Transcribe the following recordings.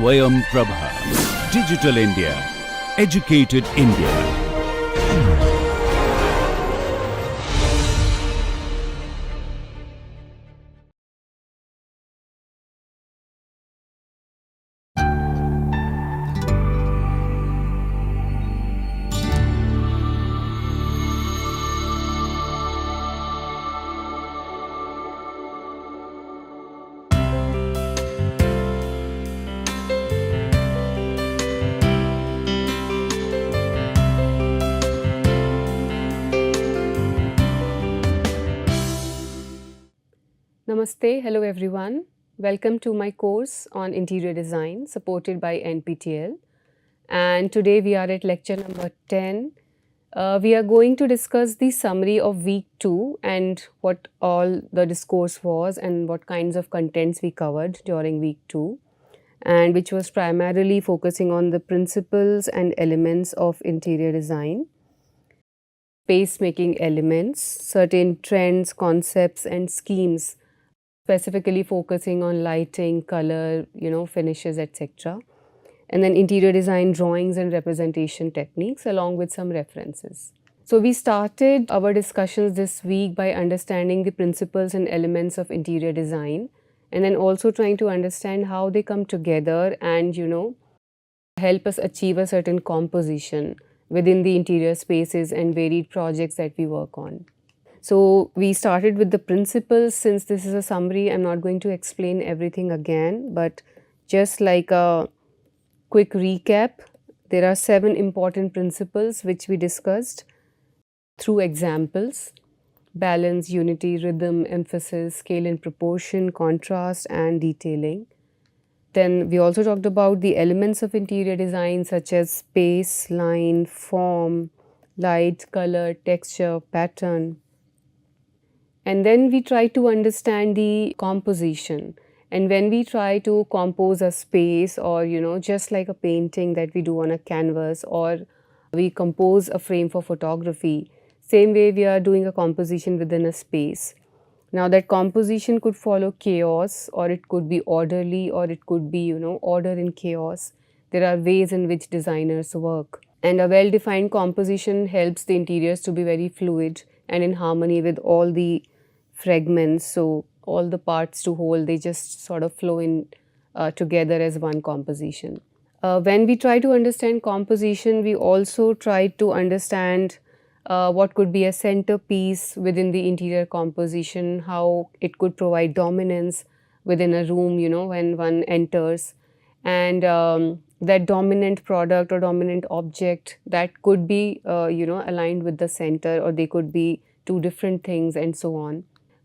Swayam Prabha. Digital India. Educated India. Namaste, hello everyone. Welcome to my course on interior design supported by NPTEL. And today we are at lecture number 10. We are going to discuss the summary of week 2 and what all the discourse was and what kinds of contents we covered during week 2, and which was primarily focusing on the principles and elements of interior design, space making elements, certain trends, concepts and schemes, specifically focusing on lighting, color, finishes, etc. And then interior design drawings and representation techniques along with some references. So we started our discussions this week by understanding the principles and elements of interior design, and then also trying to understand how they come together and help us achieve a certain composition within the interior spaces and varied projects that we work on. So we started with the principles. Since this is a summary, I'm not going to explain everything again, but just like a quick recap, there are 7 important principles which we discussed through examples: balance, unity, rhythm, emphasis, scale and proportion, contrast and detailing. Then we also talked about the elements of interior design such as space, line, form, light, color, texture, pattern. And then we try to understand the composition. And when we try to compose a space, or just like a painting that we do on a canvas, or we compose a frame for photography, same way we are doing a composition within a space. Now that composition could follow chaos, or it could be orderly, or it could be order in chaos. There are ways in which designers work, and a well-defined composition helps the interiors to be very fluid and in harmony with all the fragments. So all the parts to whole, they just sort of flow in together as one composition. When we try to understand composition, we also try to understand what could be a centerpiece within the interior composition, how it could provide dominance within a room, when one enters, and that dominant product or dominant object that could be, aligned with the center, or they could be two different things and so on.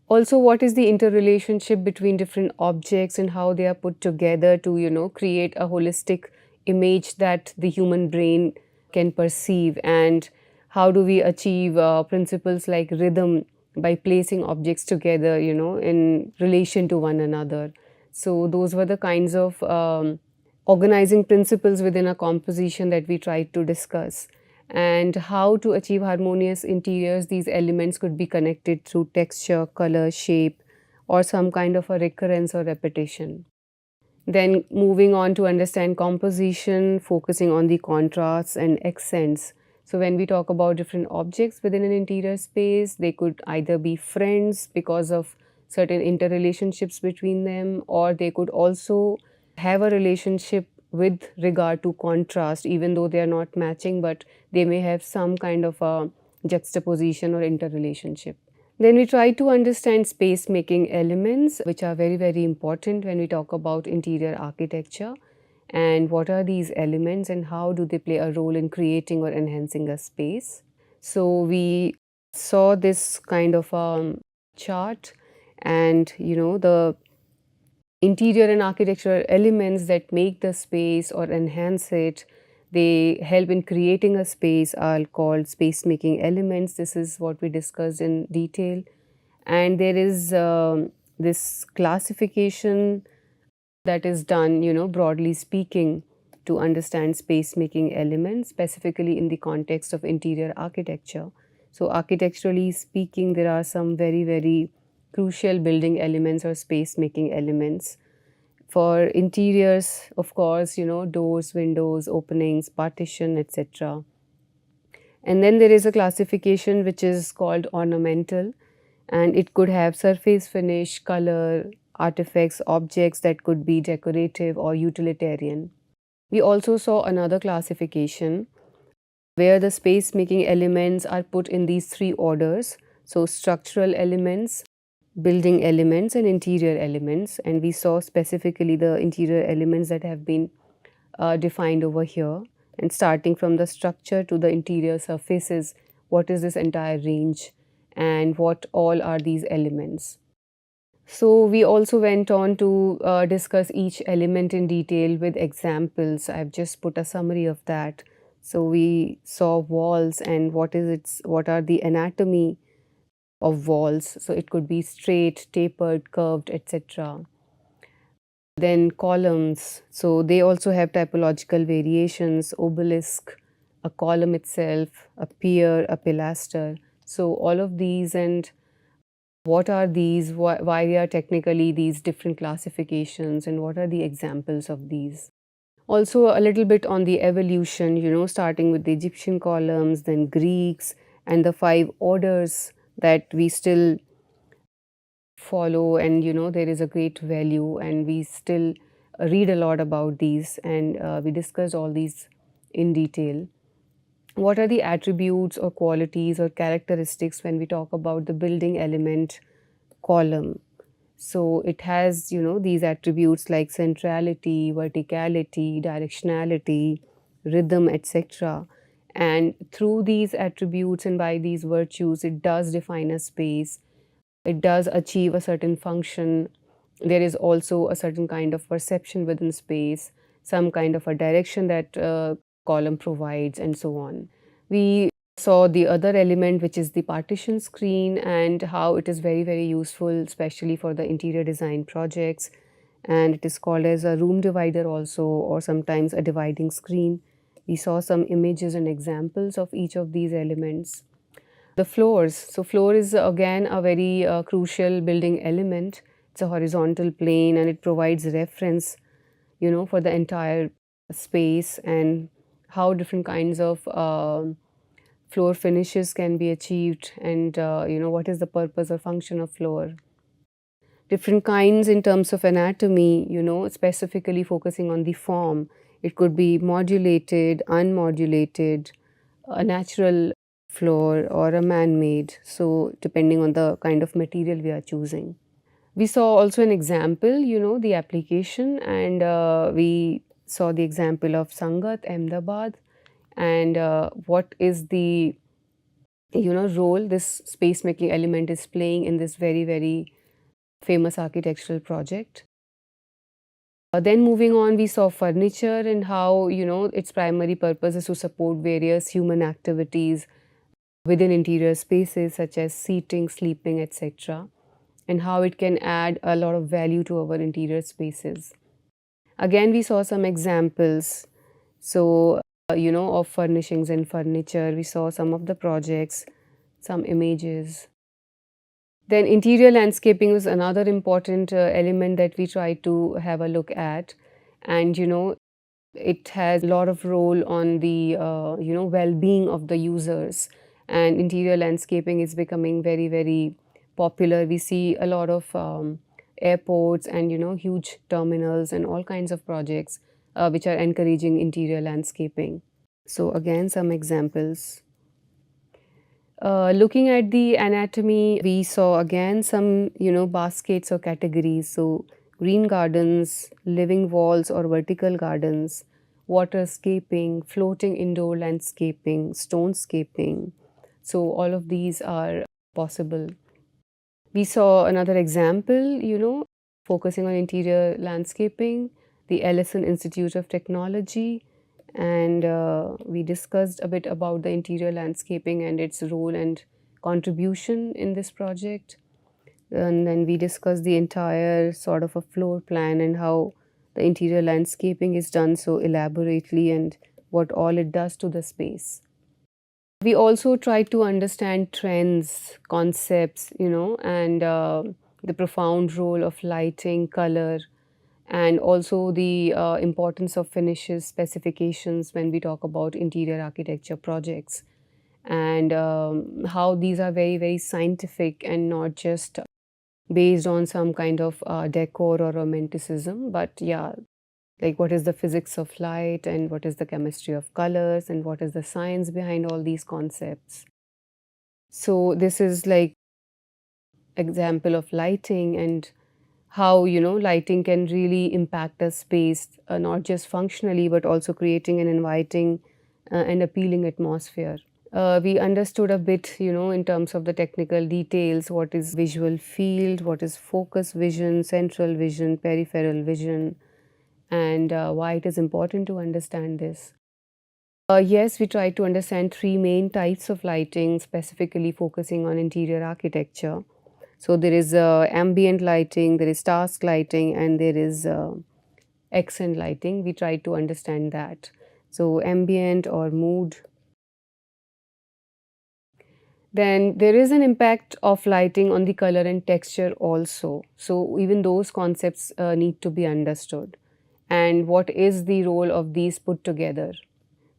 Also, what is the interrelationship between different objects and how they are put together to, create a holistic image that the human brain can perceive, and how do we achieve principles like rhythm by placing objects together, in relation to one another. So those were the kinds of organizing principles within a composition that we tried to discuss. And how to achieve harmonious interiors, these elements could be connected through texture, color, shape, or some kind of a recurrence or repetition. Then moving on to understand composition, focusing on the contrasts and accents. So when we talk about different objects within an interior space, they could either be friends because of certain interrelationships between them, or they could also have a relationship with regard to contrast, even though they are not matching, but they may have some kind of a juxtaposition or interrelationship. Then we try to understand space making elements, which are very, very important when we talk about interior architecture, and what are these elements and how do they play a role in creating or enhancing a space. So we saw this kind of chart, and the interior and architectural elements that make the space or enhance it, they help in creating a space, are called space making elements. This is what we discussed in detail. And there is this classification that is done, broadly speaking, to understand space making elements, specifically in the context of interior architecture. So architecturally speaking, there are some very, very crucial building elements or space making elements For interiors, of course, doors, windows, openings, partition, etc. And then there is a classification which is called ornamental, and it could have surface finish, color, artifacts, objects that could be decorative or utilitarian. We also saw another classification where the space making elements are put in these three orders. So, structural elements, building elements, and interior elements. And we saw specifically the interior elements that have been defined over here. And starting from the structure to the interior surfaces, what is this entire range and what all are these elements. So we also went on to discuss each element in detail with examples. I've just put a summary of that. So we saw walls and what are the anatomy of walls. So it could be straight, tapered, curved, etc. Then columns. So they also have typological variations, obelisk, a column itself, a pier, a pilaster. So all of these and what are these, why they are technically these different classifications, and what are the examples of these. Also a little bit on the evolution, starting with the Egyptian columns, then Greeks, and the 5 orders that we still follow, and there is a great value, and we still read a lot about these, and we discussed all these in detail. What are the attributes or qualities or characteristics when we talk about the building element column? So it has, these attributes like centrality, verticality, directionality, rhythm, etc. And through these attributes and by these virtues, it does define a space. It does achieve a certain function. There is also a certain kind of perception within space, some kind of a direction that column provides, and so on. We saw the other element, which is the partition screen, and how it is very, very useful, especially for the interior design projects. And it is called as a room divider also, or sometimes a dividing screen. We saw some images and examples of each of these elements. The floors. So floor is again a very crucial building element. It's a horizontal plane and it provides reference, for the entire space, and how different kinds of floor finishes can be achieved, and what is the purpose or function of floor. Different kinds in terms of anatomy, specifically focusing on the form. It could be modulated, unmodulated, a natural floor or a man-made, so depending on the kind of material we are choosing. We saw also an example, the application, and we saw the example of Sangat, Ahmedabad, and what is the role this space making element is playing in this very, very famous architectural project. Then moving on, we saw furniture and how its primary purpose is to support various human activities within interior spaces such as seating, sleeping, etc., and how it can add a lot of value to our interior spaces. Again, we saw some examples. So, of furnishings and furniture. We saw some of the projects, some images. Then interior landscaping was another important element that we tried to have a look at. And, it has a lot of role on the, well-being of the users. And interior landscaping is becoming very, very popular. We see a lot of airports and, huge terminals and all kinds of projects which are encouraging interior landscaping. So again, some examples. Looking at the anatomy, we saw again some, baskets or categories. So green gardens, living walls or vertical gardens, waterscaping, floating indoor landscaping, stonescaping. So all of these are possible. We saw another example, focusing on interior landscaping, the Ellison Institute of Technology, and we discussed a bit about the interior landscaping and its role and contribution in this project. And then we discussed the entire sort of a floor plan and how the interior landscaping is done so elaborately and what all it does to the space. We also tried to understand trends, concepts, and the profound role of lighting, color, and also the importance of finishes, specifications when we talk about interior architecture projects, and how these are very, very scientific and not just based on some kind of decor or romanticism, but yeah, like what is the physics of light and what is the chemistry of colors and what is the science behind all these concepts. So this is like example of lighting and how lighting can really impact a space, not just functionally but also creating an inviting and appealing atmosphere. We understood a bit in terms of the technical details, what is visual field, what is focus vision, central vision, peripheral vision, and why it is important to understand this. Yes, we tried to understand three main types of lighting, specifically focusing on interior architecture. So there is ambient lighting, there is task lighting, and there is accent lighting. We tried to understand that. So ambient or mood. Then there is an impact of lighting on the color and texture also. So even those concepts need to be understood. And what is the role of these put together?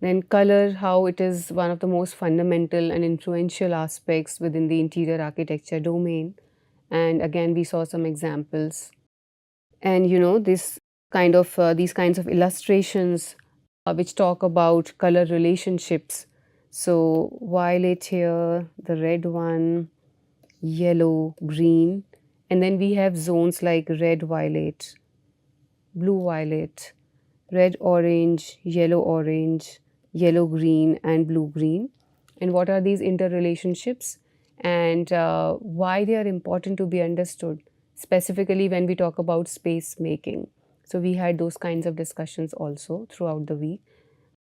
Then color, how it is one of the most fundamental and influential aspects within the interior architecture domain. And again, we saw some examples. And this kind of these kinds of illustrations which talk about color relationships. So violet here, the red one, yellow, green, and then we have zones like red, violet, blue, violet, red, orange, yellow, green, and blue, green. And what are these interrelationships and why they are important to be understood, specifically when we talk about space making. So we had those kinds of discussions also throughout the week.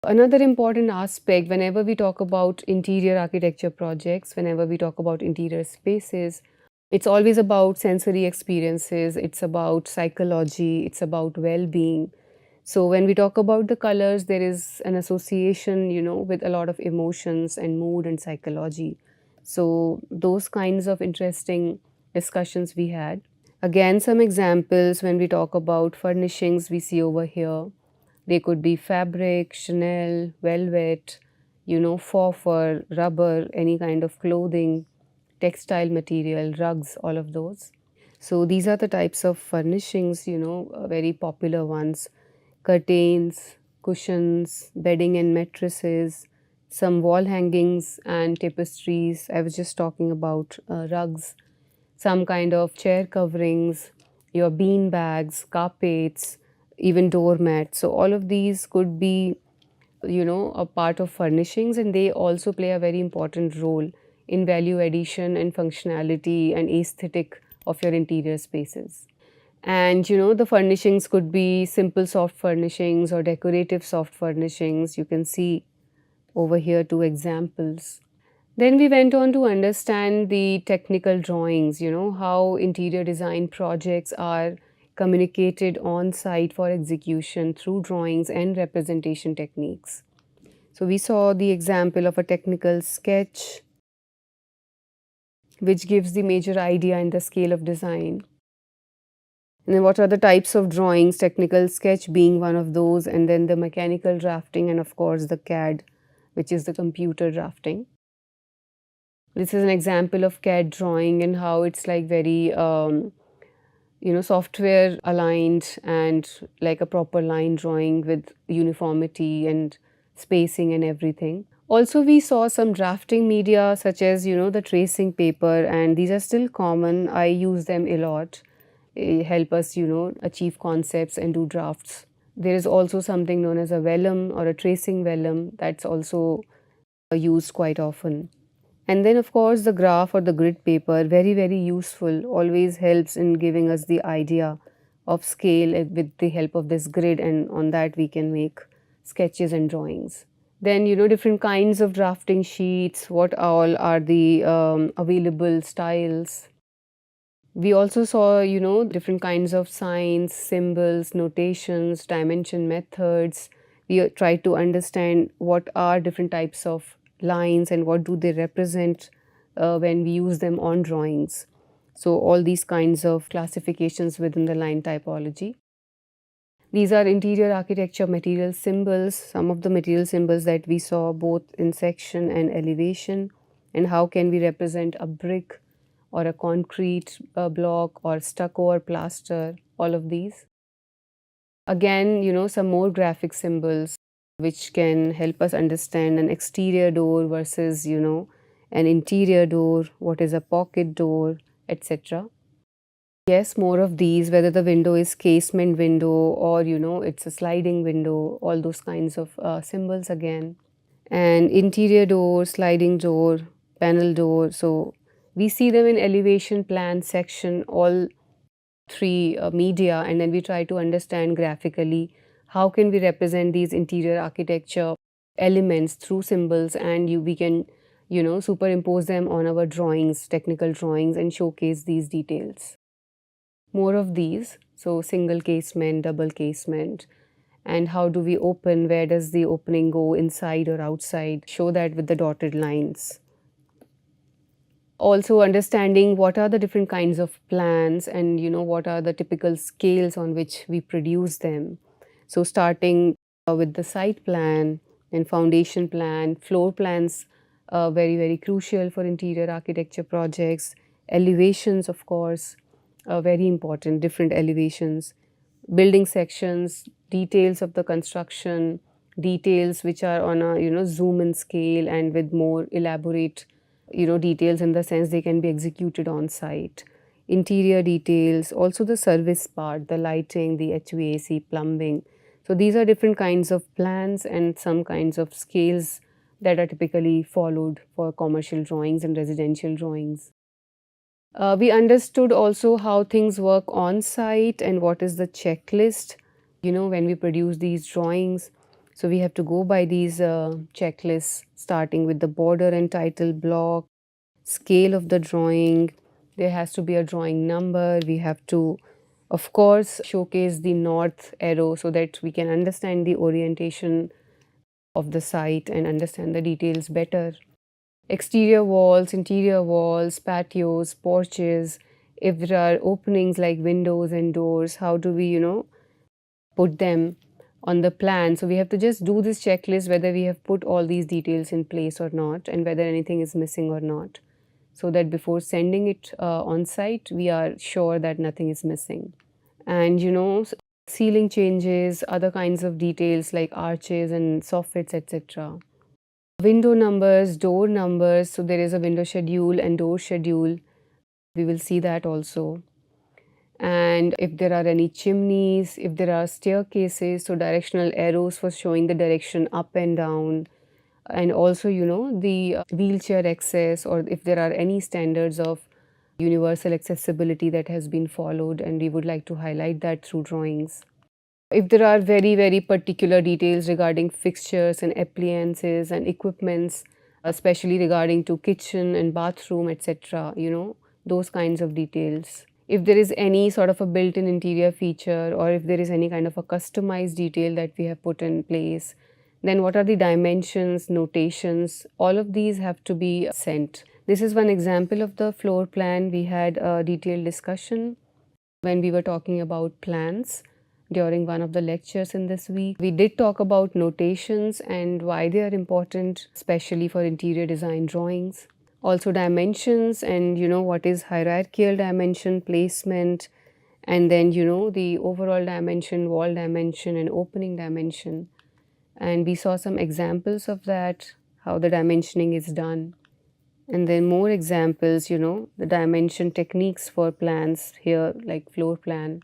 Another important aspect whenever we talk about interior architecture projects, whenever we talk about interior spaces, it's always about sensory experiences, it's about psychology, it's about well-being. So when we talk about the colors, there is an association, with a lot of emotions and mood and psychology. So those kinds of interesting discussions we had. Again, some examples when we talk about furnishings we see over here. They could be fabric, Chanel, velvet, faux fur, rubber, any kind of clothing, textile material, rugs, all of those. So these are the types of furnishings, very popular ones. Curtains, cushions, bedding and mattresses, some wall hangings and tapestries. I was just talking about rugs, some kind of chair coverings, your bean bags, carpets, even doormats. So all of these could be, a part of furnishings, and they also play a very important role in value addition and functionality and aesthetic of your interior spaces. And the furnishings could be simple soft furnishings or decorative soft furnishings. You can see over here two examples. Then we went on to understand the technical drawings, how interior design projects are communicated on site for execution through drawings and representation techniques. So we saw the example of a technical sketch which gives the major idea and the scale of design. And then what are the types of drawings, technical sketch being one of those, and then the mechanical drafting, and of course the CAD, which is the computer drafting. This is an example of CAD drawing and how it's like very, software aligned and like a proper line drawing with uniformity and spacing and everything. Also, we saw some drafting media such as, the tracing paper, and these are still common. I use them a lot. Help us, achieve concepts and do drafts. There is also something known as a vellum or a tracing vellum that's also used quite often. And then of course the graph or the grid paper, very, very useful, always helps in giving us the idea of scale with the help of this grid, and on that we can make sketches and drawings. Then, different kinds of drafting sheets, what all are the available styles. We also saw, different kinds of signs, symbols, notations, dimension methods. We tried to understand what are different types of lines and what do they represent when we use them on drawings. So all these kinds of classifications within the line typology. These are interior architecture material symbols, some of the material symbols that we saw both in section and elevation, and how can we represent a brick or a concrete block or stucco or plaster, all of these. Again, some more graphic symbols which can help us understand an exterior door versus, an interior door, what is a pocket door, etc. Yes, more of these, whether the window is casement window or, it's a sliding window, all those kinds of symbols again. And interior door, sliding door, panel door. So we see them in elevation plan section, all three media, and then we try to understand graphically how can we represent these interior architecture elements through symbols, and we can superimpose them on our drawings, technical drawings, and showcase these details. More of these, so single casement, double casement, and how do we open, where does the opening go, inside or outside, show that with the dotted lines. Also understanding what are the different kinds of plans and what are the typical scales on which we produce them. So starting with the site plan and foundation plan, floor plans, very, very crucial for interior architecture projects, elevations of course, very important, different elevations, building sections, details of the construction, details which are on a zoom in scale and with more elaborate details in the sense they can be executed on site. Interior details, also the service part, the lighting, the HVAC, plumbing. So these are different kinds of plans and some kinds of scales that are typically followed for commercial drawings and residential drawings. We understood also how things work on site and what is the checklist, when we produce these drawings. So we have to go by these checklists, starting with the border and title block, scale of the drawing. There has to be a drawing number. We have to, of course, showcase the north arrow so that we can understand the orientation of the site and understand the details better. Exterior walls, interior walls, patios, porches. If there are openings like windows and doors, how do we, put them on the plan? So we have to just do this checklist whether we have put all these details in place or not, and whether anything is missing or not, so that before sending it on site, we are sure that nothing is missing. And ceiling changes, other kinds of details like arches and soffits, etc. Window numbers, door numbers, so there is a window schedule and door schedule. We will see that also. And if there are any chimneys, if there are staircases, so directional arrows for showing the direction up and down. And also, the wheelchair access, or if there are any standards of universal accessibility that has been followed, and we would like to highlight that through drawings. If there are very, very particular details regarding fixtures and appliances and equipments, especially regarding to kitchen and bathroom, etc., those kinds of details. If there is any sort of a built-in interior feature, or if there is any kind of a customized detail that we have put in place, then what are the dimensions, notations, all of these have to be sent. This is one example of the floor plan. We had a detailed discussion when we were talking about plans during one of the lectures in this week. We did talk about notations and why they are important, especially for interior design drawings. Also dimensions and what is hierarchical dimension, placement, and then the overall dimension, wall dimension and opening dimension. And we saw some examples of that, how the dimensioning is done. And then more examples, the dimension techniques for plans here, like floor plan.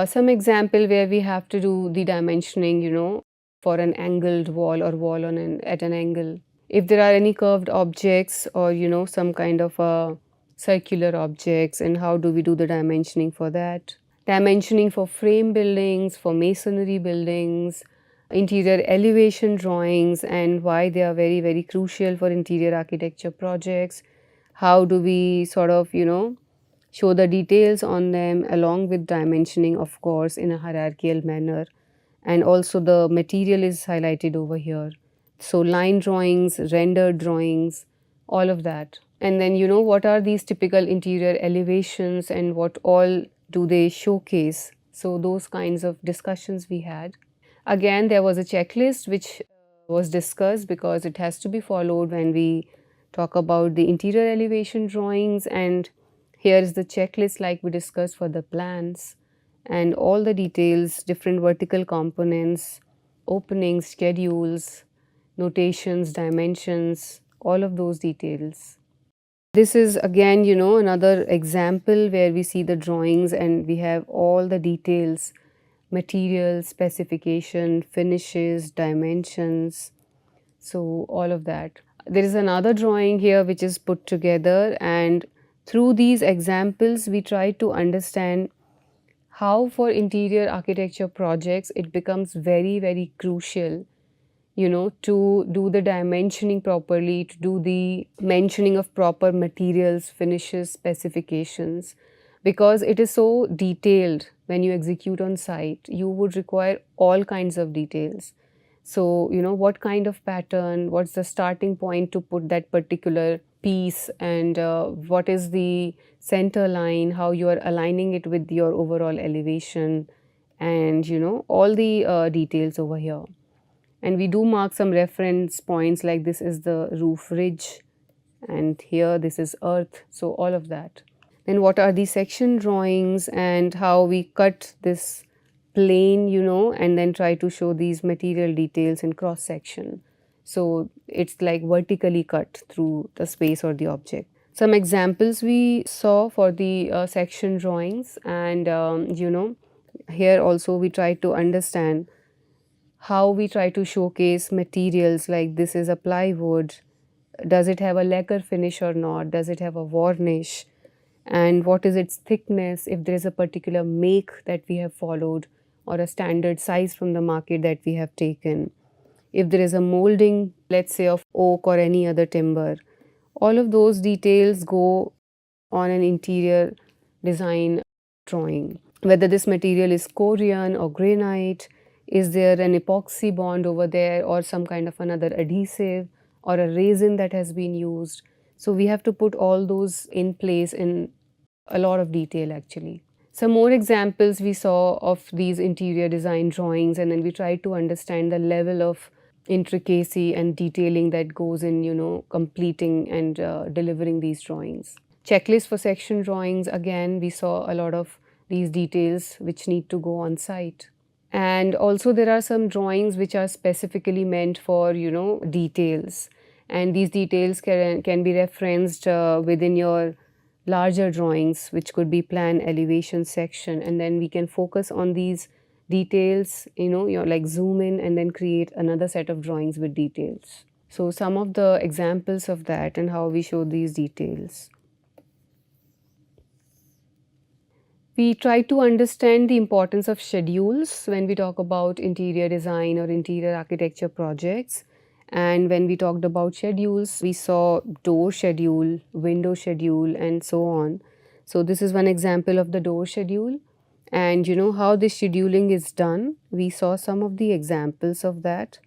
Some example where we have to do the dimensioning, for an angled wall or wall at an angle. If there are any curved objects or, some kind of circular objects, and how do we do the dimensioning for that. Dimensioning for frame buildings, for masonry buildings, interior elevation drawings, and why they are very, very crucial for interior architecture projects. How do we sort of, show the details on them along with dimensioning, of course, in a hierarchical manner. And also the material is highlighted over here. So line drawings, rendered drawings, all of that. And then, what are these typical interior elevations and what all do they showcase? So those kinds of discussions we had. Again, there was a checklist which was discussed because it has to be followed when we talk about the interior elevation drawings, and here is the checklist like we discussed for the plans and all the details, different vertical components, openings, schedules, notations, dimensions, all of those details. This is again, another example where we see the drawings and we have all the details, material, specification, finishes, dimensions, so all of that. There is another drawing here which is put together, and through these examples we try to understand how for interior architecture projects it becomes very, very crucial, to do the dimensioning properly, to do the mentioning of proper materials, finishes, specifications, because it is so detailed. When you execute on site, you would require all kinds of details. So, what kind of pattern, what's the starting point to put that particular piece, and what is the center line, how you are aligning it with your overall elevation, and all the details over here. And we do mark some reference points, like this is the roof ridge and here this is earth, so all of that. Then what are the section drawings and how we cut this plane, and then try to show these material details in cross section. So it's like vertically cut through the space or the object. Some examples we saw for the section drawings, and here also we try to understand how we try to showcase materials, like this is a plywood, does it have a lacquer finish or not, does it have a varnish, and what is its thickness, if there is a particular make that we have followed or a standard size from the market that we have taken, if there is a molding, let's say of oak or any other timber. All of those details go on an interior design drawing. Whether this material is Korean or granite, is there an epoxy bond over there or some kind of another adhesive or a resin that has been used. So we have to put all those in place in a lot of detail actually. Some more examples we saw of these interior design drawings, and then we tried to understand the level of intricacy and detailing that goes in, completing and delivering these drawings. Checklist for section drawings, again we saw a lot of these details which need to go on site. And also there are some drawings which are specifically meant for, details, and these details can be referenced within your larger drawings, which could be plan, elevation, section, and then we can focus on these details, like zoom in and then create another set of drawings with details. So some of the examples of that and how we show these details. We try to understand the importance of schedules when we talk about interior design or interior architecture projects. And when we talked about schedules, we saw door schedule, window schedule, and so on. So this is one example of the door schedule. And how this scheduling is done. We saw some of the examples of that.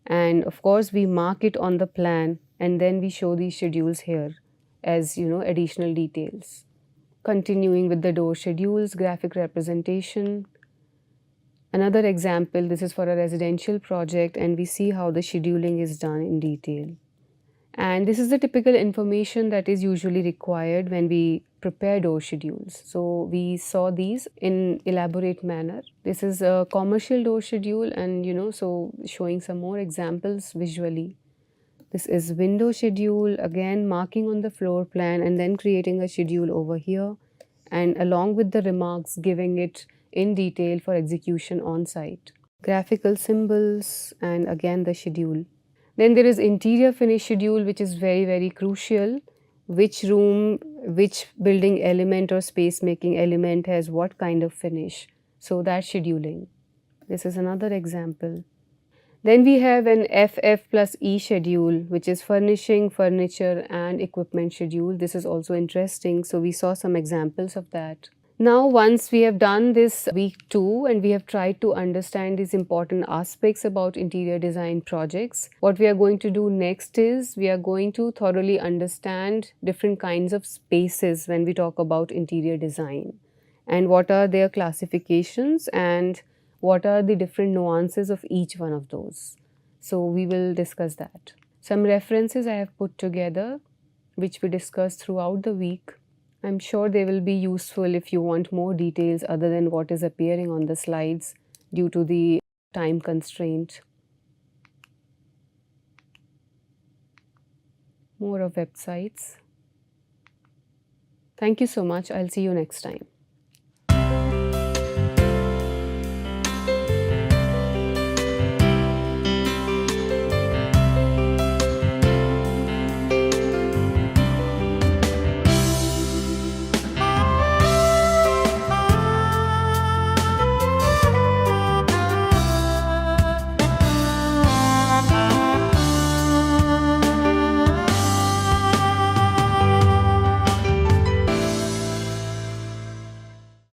And of course, we mark it on the plan and then we show these schedules here as, additional details. Continuing with the door schedules, graphic representation. Another example, this is for a residential project, and we see how the scheduling is done in detail. And this is the typical information that is usually required when we prepare door schedules. So we saw these in elaborate manner. This is a commercial door schedule, and so showing some more examples visually. This is window schedule, again marking on the floor plan and then creating a schedule over here, and along with the remarks giving it in detail for execution on site. Graphical symbols, and again the schedule. Then there is interior finish schedule, which is very, very crucial. Which room, which building element or space making element has what kind of finish. So that scheduling. This is another example. Then we have an FF plus E schedule, which is furnishing, furniture and equipment schedule. This is also interesting. So we saw some examples of that. Now, once we have done this week 2 and we have tried to understand these important aspects about interior design projects, what we are going to do next is we are going to thoroughly understand different kinds of spaces when we talk about interior design. and what are their classifications and what are the different nuances of each one of those. So we will discuss that. Some references I have put together which we discussed throughout the week. I'm sure they will be useful if you want more details other than what is appearing on the slides due to the time constraint. More of websites. Thank you so much. I'll see you next time.